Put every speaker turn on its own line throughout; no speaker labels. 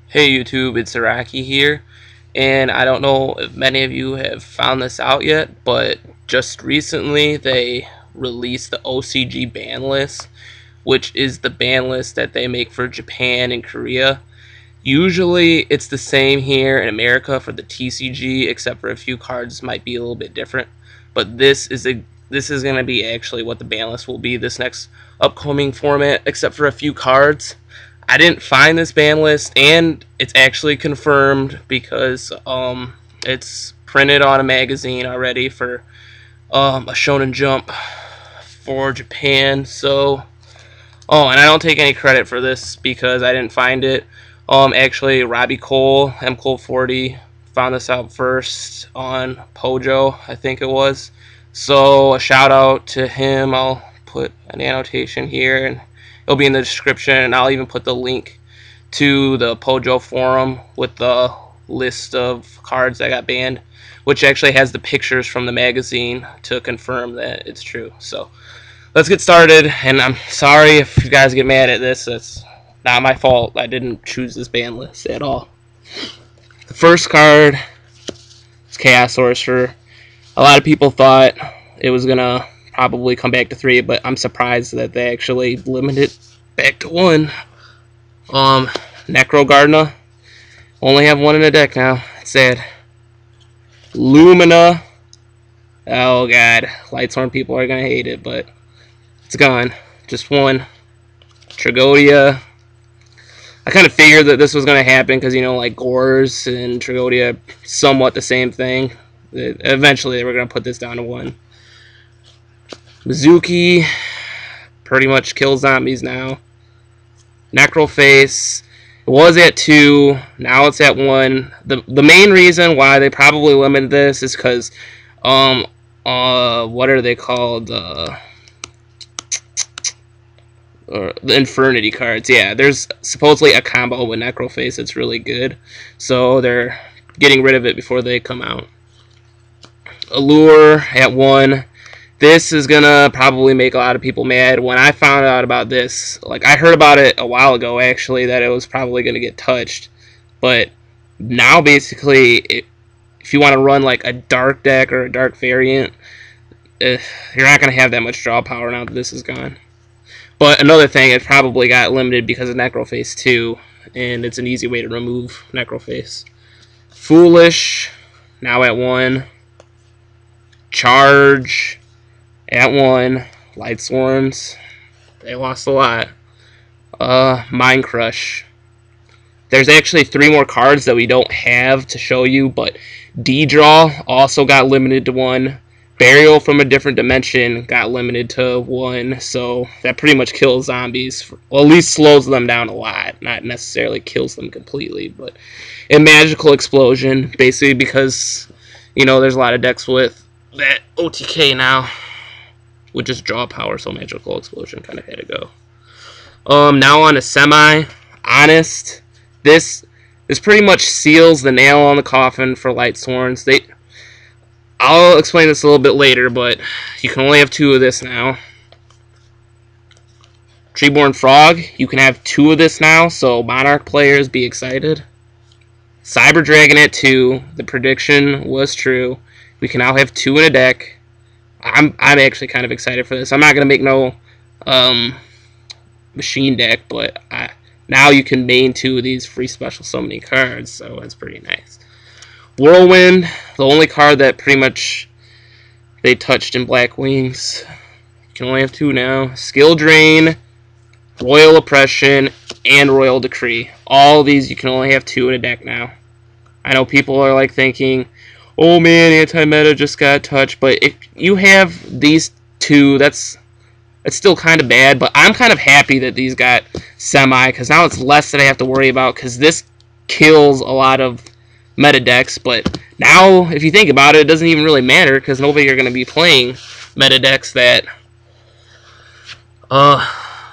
Hey YouTube, it's Zaraki here, and I don't know if many of you have found this out yet, but just recently they released the OCG ban list, which is the ban list that they make for Japan and Korea. Usually it's the same here in America for the TCG, except for a few cards might be a little bit different, but this is going to be actually what the ban list will be this next upcoming format, except for a few cards. I didn't find this ban list, and it's actually confirmed because it's printed on a magazine already for a Shonen Jump for Japan. So, and I don't take any credit for this because I didn't find it. Actually, Robbie Cole, MCole40, found this out first on Pojo, I think it was. So a shout out to him. I'll put an annotation here, and it'll be in the description, and I'll even put the link to the Pojo forum with the list of cards that got banned, which actually has the pictures from the magazine to confirm that it's true. So let's get started, and I'm sorry if you guys get mad at this. It's not my fault. I didn't choose this ban list at all. The first card is Chaos Sorcerer. A lot of people thought it was going to probably come back to 3, but I'm surprised that they actually limited it back to 1. Necro Gardener. Only have 1 in the deck now. It's sad. Lumina. Oh god. Lightsworn people are going to hate it, but it's gone. Just 1. Tragodia. I kind of figured that this was going to happen because, you know, like Gores and Tragodia, somewhat the same thing. Eventually, they were going to put this down to 1. Mizuki pretty much kills zombies now. Necroface, it was at 2, now it's at 1. The main reason why they probably limited this is because, what are they called? The Infernity cards. Yeah, there's supposedly a combo with Necroface that's really good, so they're getting rid of it before they come out. Allure at 1. This is gonna probably make a lot of people mad. When I found out about this, like, I heard about it a while ago actually, that it was probably gonna get touched, but now basically if you want to run like a dark deck or a dark variant, you're not gonna have that much draw power now that this is gone. But another thing, it probably got limited because of Necroface too, and it's an easy way to remove Necroface. Foolish, now at 1. Charge, at 1. Light Swarms, they lost a lot. Mind Crush. There's actually 3 more cards that we don't have to show you, but D-Draw also got limited to 1. Burial from a Different Dimension got limited to 1, so that pretty much kills zombies. Well, at least slows them down a lot. Not necessarily kills them completely, but... And Magical Explosion, basically because, you know, there's a lot of decks with that OTK now, with just draw power, so Magical Explosion kind of had to go. Now on to Semi. Honest. This pretty much seals the nail on the coffin for Light Sworns. I'll explain this a little bit later, but you can only have 2 of this now. Treeborn Frog, you can have 2 of this now, so Monarch players, be excited. Cyber Dragon at 2, the prediction was true. We can now have 2 in a deck. I'm actually kind of excited for this. I'm not going to make no machine deck, but now you can main 2 of these free special summoning cards, so that's pretty nice. Whirlwind, the only card that pretty much they touched in Black Wings. You can only have 2 now. Skill Drain, Royal Oppression, and Royal Decree. All of these you can only have 2 in a deck now. I know people are like thinking, oh man, anti-meta just got touched, but if you have these 2, it's still kind of bad, but I'm kind of happy that these got Semi, because now it's less that I have to worry about, because this kills a lot of meta decks, but now, if you think about it, it doesn't even really matter, because nobody are going to be playing meta decks that,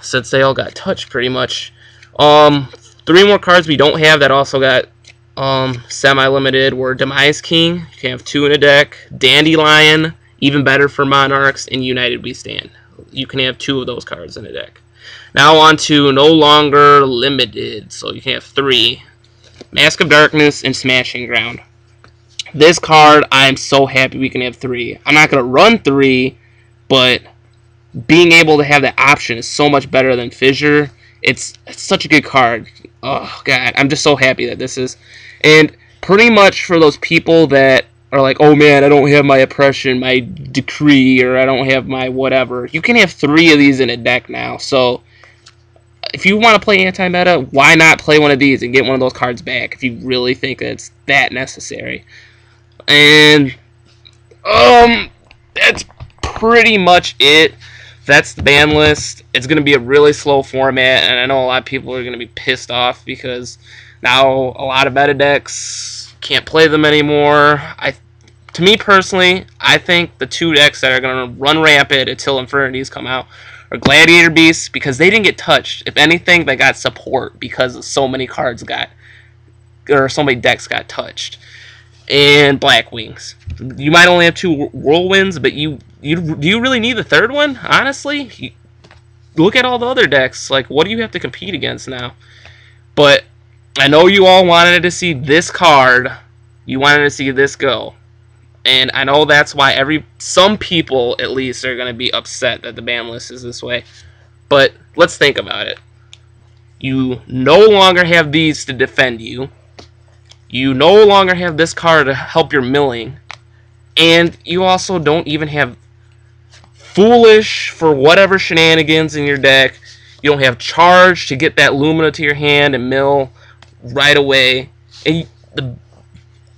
since they all got touched, pretty much. 3 more cards we don't have that also got semi-limited were Demise King, you can have 2 in a deck, Dandelion, even better for Monarchs, and United We Stand. You can have 2 of those cards in a deck. Now on to no longer limited, so you can have 3. Mask of Darkness, and Smashing Ground. This card, I'm so happy we can have 3. I'm not going to run 3, but being able to have that option is so much better than Fissure. It's such a good card. Oh, God. I'm just so happy that this is. And pretty much for those people that are like, oh, man, I don't have my Oppression, my Decree, or I don't have my whatever. You can have 3 of these in a deck now. So if you want to play anti-meta, why not play one of these and get one of those cards back if you really think that it's that necessary? And that's pretty much it. That's the ban list. It's going to be a really slow format, and I know a lot of people are going to be pissed off because now a lot of meta decks can't play them anymore. To me personally, I think the 2 decks that are going to run rampant until Infernities come out are Gladiator Beasts, because they didn't get touched. If anything, they got support because so many cards so many decks got touched. And Black Wings. You might only have 2 Whirlwinds, but do you really need the 3rd one? Honestly, look at all the other decks. Like, what do you have to compete against now? But I know you all wanted to see this card. You wanted to see this go. And I know that's why some people, at least, are going to be upset that the ban list is this way. But let's think about it. You no longer have these to defend you. You no longer have this card to help your milling. And you also don't even have Foolish for whatever shenanigans in your deck. You don't have Charge to get that Lumina to your hand and mill right away. And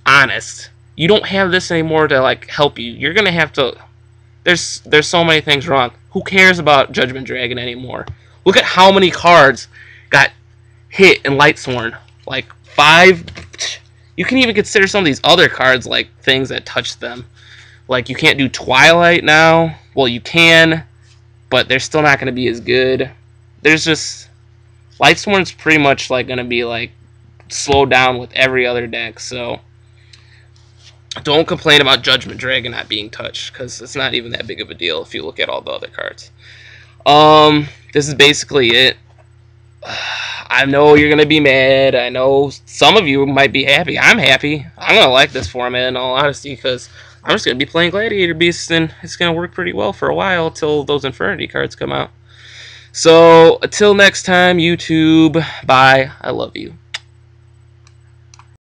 honest, you don't have this anymore to like help you. You're gonna have to. There's so many things wrong. Who cares about Judgment Dragon anymore? Look at how many cards got hit in Lightsworn. Like 5. You can even consider some of these other cards like things that touch them. Like, you can't do Twilight now. Well, you can, but they're still not going to be as good. There's just... Lightsworn's pretty much like going to be like slowed down with every other deck, so don't complain about Judgment Dragon not being touched, because it's not even that big of a deal if you look at all the other cards. This is basically it. I know you're going to be mad. I know some of you might be happy. I'm happy. I'm going to like this format in all honesty, because I'm just going to be playing Gladiator Beasts, and it's going to work pretty well for a while till those Infernity cards come out. So, until next time, YouTube, bye. I love you.